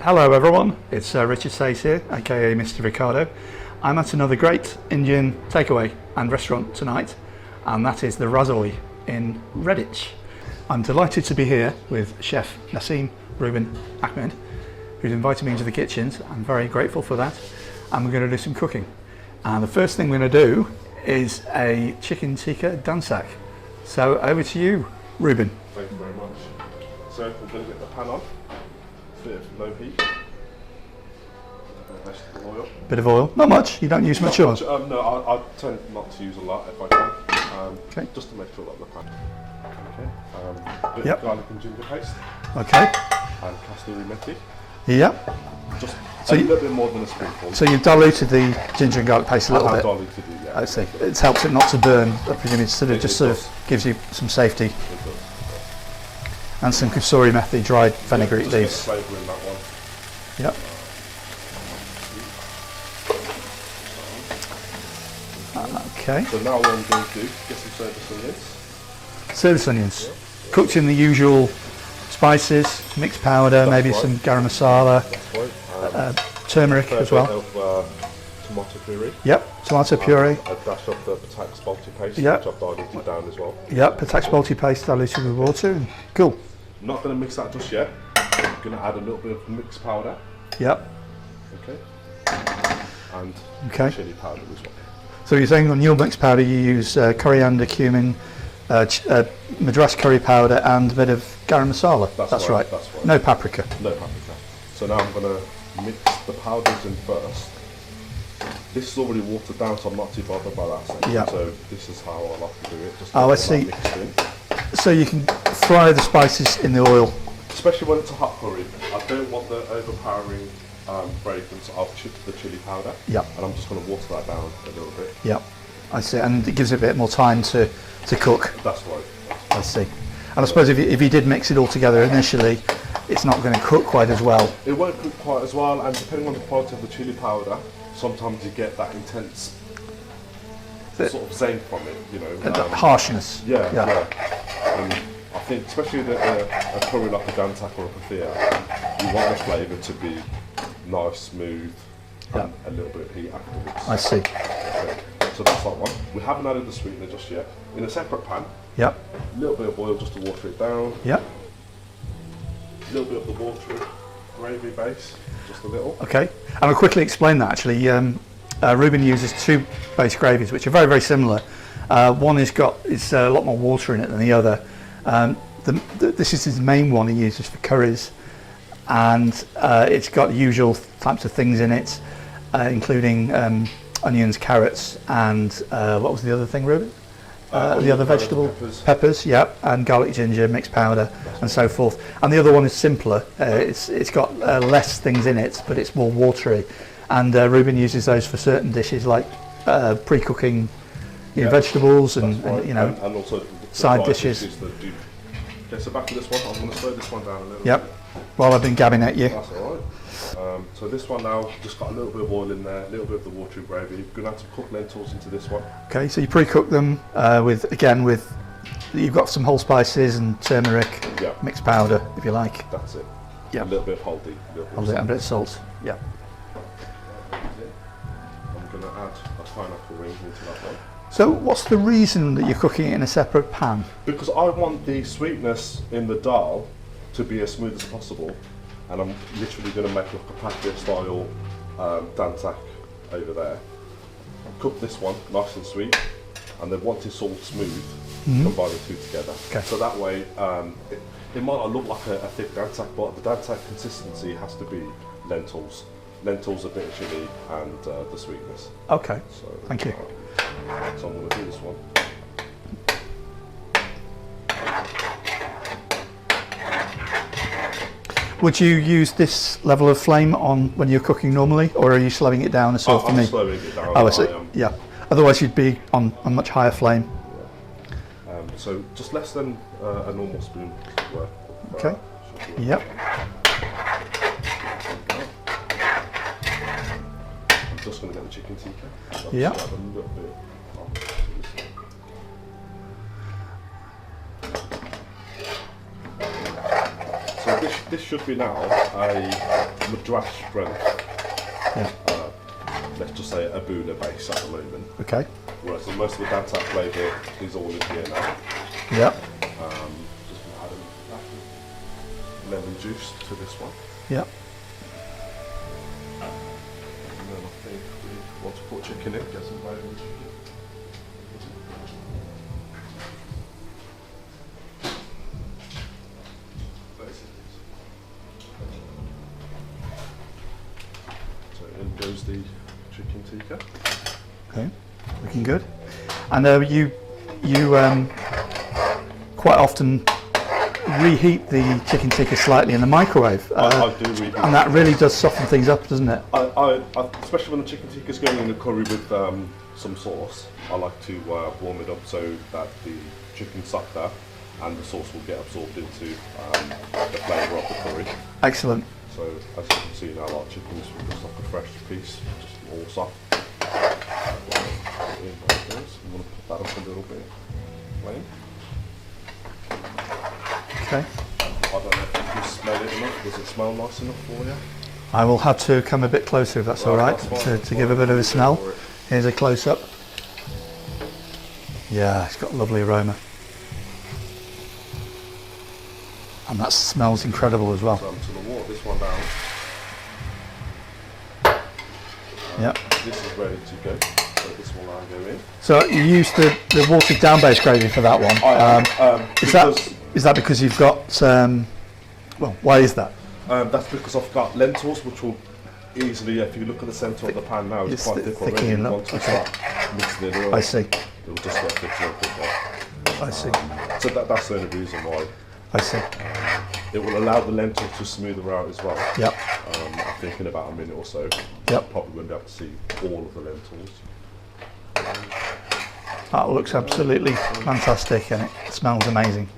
Hello everyone, it's Richard Sayce here, aka Misty Ricardo. I'm at another great Indian takeaway and restaurant tonight, and that is the Rasoi in Redditch. I'm delighted to be here with Chef Nasim Rubin Ahmed, who's invited me into the kitchens. I'm very grateful for that, and we're going to do some cooking. And the first thing we're going to do is a chicken Tikka Dhansak. So over to you, Rubin. Thank you very much. So we're going to get the pan on. Bit of low heat. Vegetable oil. Bit of oil. Not much. You don't use much oil. No, I tend not to use a lot if I can. Okay. Just to make sure that the pan. Okay. Bit of garlic and ginger paste. Okay. And castleditch methi. Yep. Just a little bit more than a spoonful. So you've diluted the ginger and garlic paste a little bit. Diluted it, yeah. I see. It helps it not to burn. I presume it sort of gives you some safety. It does. And some kasuri methi, dried fenugreek leaves. Flavour in that one. Yep. Okay. So now what I'm going to do, get some service onions. Service onions. Cooked in the usual spices, mixed powder, maybe some garam masala, turmeric as well. Tomato puree. Yep, tomato puree. A dash of the Patak Balti paste, Yep. which I've diluted down as well. Yep, Patak Balti paste diluted with water. Cool. Not going to mix that just yet. I'm going to add a little bit of mixed powder. Yep. Okay. And chili powder as well. So you're saying on your mixed powder you use coriander, cumin, madras curry powder and a bit of garam masala. That's right. That's right. No paprika. No paprika. So now I'm going to mix the powders in first. This is already watered down, so I'm not too bothered by that section. Yep. So this is how I like to do it. Just I see. So you can fry the spices in the oil. Especially when it's a hot curry. I don't want the overpowering fragrance of the chili powder. Yep. And I'm just going to water that down a little bit. Yep. I see. And it gives it a bit more time to cook. That's right. I see. And I suppose if you did mix it all together initially, it's not going to cook quite as well. It won't cook quite as well, and depending on the quality of the chili powder, sometimes you get that intense sort of zing from it, you know. Harshness. Yeah. And I think, especially a curry like a Dhansak or a pathia, you want the flavour to be nice, smooth, and a little bit of heat afterwards. I see. Okay. So that's that one. We haven't added the sweetener just yet. In a separate pan, Yep. a little bit of oil just to water it down. Yep. A little bit of the water gravy base, just a little. Okay. And I'll quickly explain that actually. Rubin uses two base gravies which are very, very similar. One is a lot more water in it than the other. This is his main one he uses for curries, and it's got the usual types of things in it, including onions, carrots, and what was the other thing, Rubin? The other vegetable, peppers, yep, and garlic, ginger, mixed powder, and so forth. And the other one is simpler. It's got less things in it, but it's more watery. And Rubin uses those for certain dishes, like pre-cooking vegetables and also side dishes. Okay, so back to this one. I'm going to slow this one down a little bit. Yep. While I've been gabbing at you. That's all right. So this one now, just got a little bit of oil in there, a little bit of the watery gravy. You're going to add some cooked lentils into this one. Okay, so you pre-cook them with you've got some whole spices and turmeric, mixed powder, if you like. That's it. Yeah. A little bit of haldi, And a bit of salt. Yeah. I'm going to add a pineapple ring into that one. So what's the reason that you're cooking it in a separate pan? Because I want the sweetness in the dal to be as smooth as possible, and I'm literally going to make like a pathia style Dhansak over there. Cook this one nice and sweet, and then once it's all smooth, combine the two together. Okay. So that way, it might not look like a thick Dhansak, but the Dhansak consistency has to be lentils, a bit of chilli, and the sweetness. Okay. So, thank you. So I'm going to do this one. Would you use this level of flame on when you're cooking normally, or are you slowing it down as well for me? I'm slowing it down. Oh, I see. Yeah. Otherwise, you'd be on a much higher flame. Yeah. So just less than a normal spoon worth. Okay. Yep. I'm just going to get the chicken tikka. Yeah. Add a little bit. So this should be now a Madras strength. Yeah. Let's just say a Buna base at the moment. Okay. Whereas most of the Dhansak flavour is all in here now. Yeah. Just gonna add a lemon juice to this one. Yeah. And then I think we want to put chicken in, get some flavour in chicken. So in goes the chicken tikka. Okay. Looking good. And you quite often reheat the chicken tikka slightly in the microwave. I do reheat. And that really does soften things up, doesn't it? I especially when the chicken tikka is going in a curry with some sauce, I like to warm it up so that the chicken sucked up and the sauce will get absorbed into the flavour of the curry. Excellent. So as you can see now, our chicken's just like a fresh piece, just all soft. I'm going to put that up a little bit. Flame. Okay. I don't know if you can smell it enough. Does it smell nice enough for you? I will have to come a bit closer if that's all right, to give a bit of a smell. Here's a close-up. Yeah, it's got a lovely aroma. And that smells incredible as well. So I'm just going to water this one down. Yep. This is ready to go. So this will now go in. So you used the watered down base gravy for that one. Is that because you've got, well, why is that? That's because I've got lentils, which will easily, if you look at the centre of the pan now, it's quite thick already. Once we start mixing it all, I see. It'll just get thicker and thicker. I see. So that's the only reason why. I see. It will allow the lentils to smoother out as well. Yep. I think in about a minute or so, Yep. probably won't be able to see all of the lentils. That looks absolutely fantastic and it smells amazing.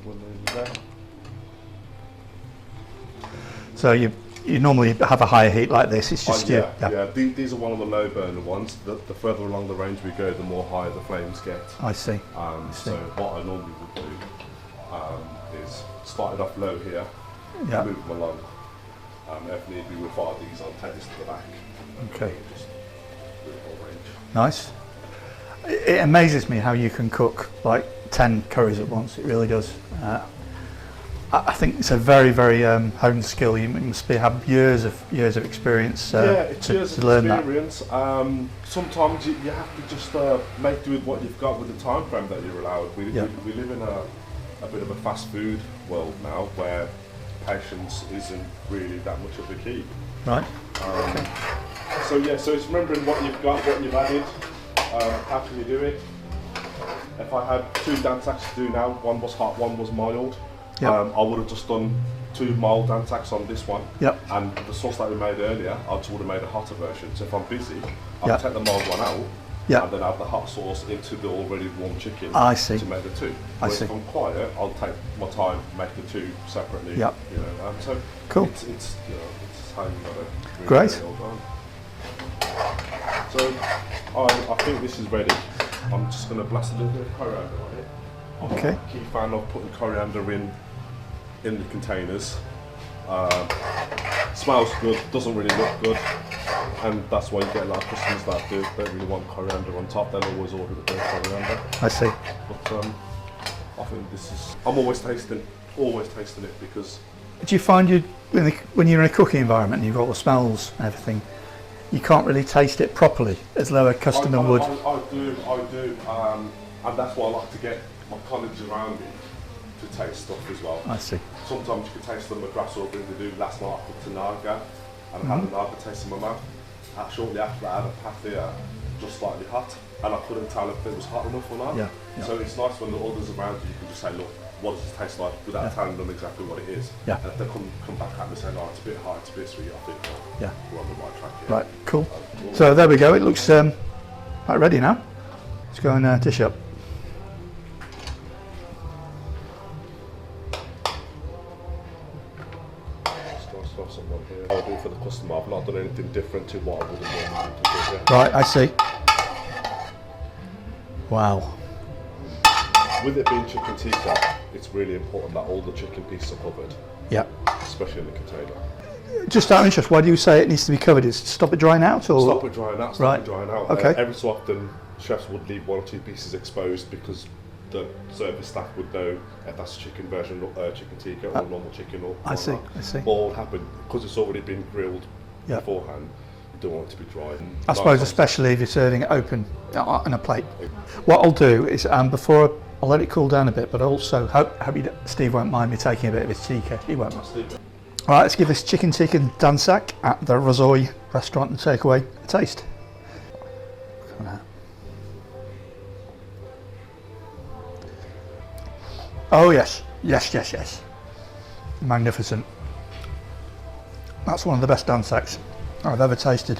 So you normally have a higher heat like this. It's just yeah. These are one of the low burner ones. The further along the range we go, the more higher the flames get. I see. So what I normally would do is start it off low here, move them along. If need be, we'll fire these on, take this to the back. Okay. Just do the whole range. Nice. It amazes me how you can cook like 10 curries at once. It really does. I think it's a very, very honed skill. You must have years of experience to learn that. Sometimes you have to just make do with what you've got with the time frame that you're allowed. We live in a bit of a fast food world now where patience isn't really that much of a key. Right. So it's remembering what you've got, what you've added. How can you do it? If I had 2 Dhansaks to do now, one was hot, one was mild. Yep. I would have just done 2 mild Dhansaks on this one. Yep. And the sauce that we made earlier, I just would have made a hotter version. So if I'm busy, I'll take the mild one out and then add the hot sauce into the already warm chicken to make the 2. Whereas if I'm quiet, I'll take my time, make the 2 separately. Yep. So cool. It's how you got to really Great. get it all done. So I think this is ready. I'm just going to blast a little bit of coriander on it. I'm Okay. a key fan of putting coriander in the containers. Smells good, doesn't really look good, and that's why you get a lot of customers that don't really want coriander on top. They'll always order the coriander. I see. But I think this is. I'm always tasting it because. Do you find when you're in a cooking environment and you've got all the smells and everything, you can't really taste it properly as though a customer would? I do, and that's why I like to get my colleagues around me to taste stuff as well. I see. Sometimes you can taste the Madras or they do. Last night I cooked a naga and I had the naga taste in my mouth. Shortly after I had a pathia, just slightly hot, and I couldn't tell if it was hot enough or not. Yeah. So it's nice when the others around you can just say, look, what does it taste like, without telling them exactly what it is. Yeah. And if they come back at me saying, oh, it's a bit hot, it's a bit sweet, I think we're on the right track here. Right, cool. So there we go. It looks quite ready now. Let's go and dish up. I'll do it for the customer. I've not done anything different to what I would have normally do. Right, I see. Wow. with it being chicken tikka, it's really important that all the chicken pieces are covered, Yeah. especially in the container. Just out of interest, why do you say it needs to be covered? Is it to stop it drying out, or Stop it drying out. Stop it drying out. Okay. Every so often, chefs would leave 1 or 2 pieces exposed because the service staff would know if that's a chicken version, chicken tikka, or normal chicken, or I see. not. I see. But what would happen, because it's already been grilled Yeah. beforehand, you don't want it to be dry. I suppose especially if you're serving it open on a plate. What I'll do is before I'll let it cool down a bit, but also hope Steve won't mind me taking a bit of his tikka. He won't. All right, let's give this chicken tikka dhansak at the Rasoi restaurant and takeaway a taste. Look at that. Oh yes, yes, yes, yes. Magnificent. That's one of the best dhansaks I've ever tasted.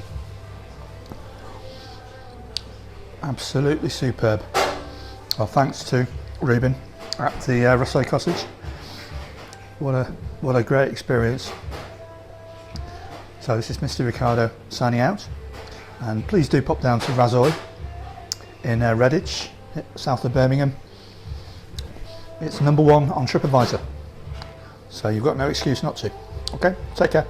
Absolutely superb. Well, thanks to Rubin at the Rasoi Cottage. What a great experience. So this is Misty Ricardo signing out, and please do pop down to Rasoi in Redditch, south of Birmingham. It's #1 on TripAdvisor, so you've got no excuse not to. Okay, take care.